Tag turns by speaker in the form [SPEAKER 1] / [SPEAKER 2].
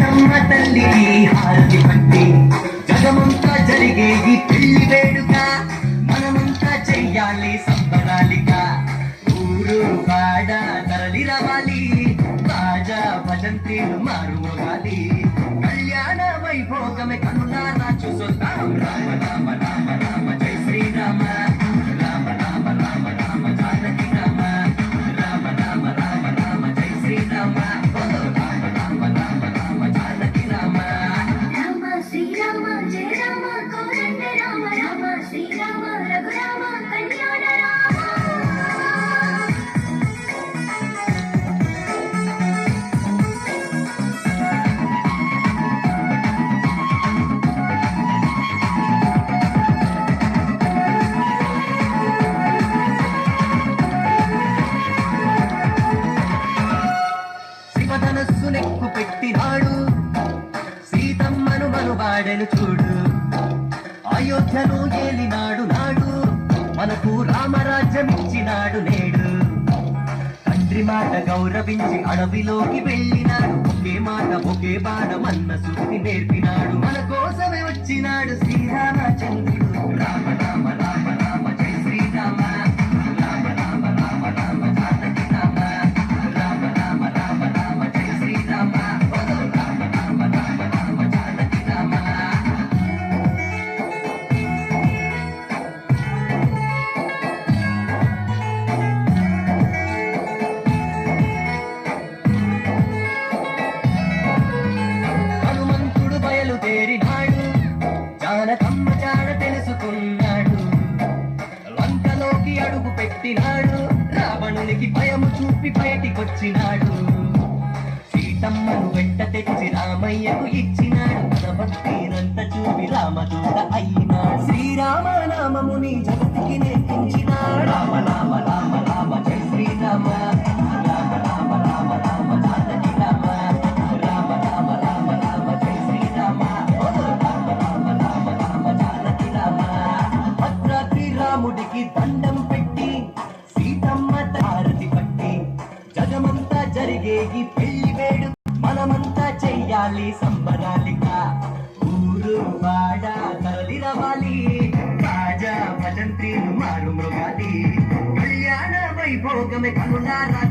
[SPEAKER 1] సీతమ్మ తల్లికి హారతి పట్టి జగమంతా జరిగే ఈ పెళ్లి వేడుక మనమంతా చెయ్యాలి సంబరాలిగా ఊరు వాడ తరలి రావాలి బాజా భజంత్రీలు మారు మోగాలి కళ్యాణ వైభోగమే కనులారా చూసొద్దాం రామ రామ రామ రామ జై శ్రీరామ రామ రామ రామ రామ జానకి రామ రామ రామ రామ రామ జై శ్రీరామ రామ రామ రామ రామ జానకి రామ
[SPEAKER 2] రామ శ్రీరామ జయ రామ కోదండ రామ రామ శ్రీరామ రఘురామ కళ్యాణ రామ
[SPEAKER 1] శివధనస్సు నెక్కు పెట్టినాడు సీతమ్మను మనువాడెను చూడు అయోధ్యను ఏలినాడు నాడు మనకు రామరాజ్యం ఇచ్చినాడు నేడు తండ్రి మాట గౌరవించి అడవిలోకి వెళ్ళినాడు ఒకే మాట ఒకే బాణం అన్న సూక్తి నేర్పినాడు మన కోసమే వచ్చినాడు శ్రీరామచంద్రుడు రామ రామ రామ రామ జై శ్రీరామ రామ రామ రామ రామ జానకి రామ రామ రామ రామ రామ జై శ్రీరామ రామ రామ రామ రామ జానకి రామ హనుమంతుడు బయలుదేరినాడు జానకమ్మ జాడ తెలుసుకున్నాడు లంకలోకి అడుగు పెట్టినాడు రావణునికి భయము చూపి బయటికొచ్చినాడు సీతమ్మను వెంట తెచ్చి రామయ్యకు ఇచ్చినాడు తన భక్తినంత చూపి రామదూత అయినాడు శ్రీరామ నామముని జగతికి నేర్పించినాడు రామ రామ రామ రామ జై శ్రీరామ రామ రామ రామ రామ జానకి రామ రామ రామ రామ రామ జై శ్రీరామ రామ రామ రామ రామ జానకి రామ భద్రాద్రి రాముడికి దండం పెట్టి సీతమ్మ హారతి పట్టి జగమంతా జరిగే ఈ పెళ్లి వేడు మనమంతా చెయ్యాలి సంబరాలిగా ఊరు వాడ తరలి రవాలి బాజా భజంత్రీలు మారు మృగాలి కళ్యాణ వైభోగమే కనులారా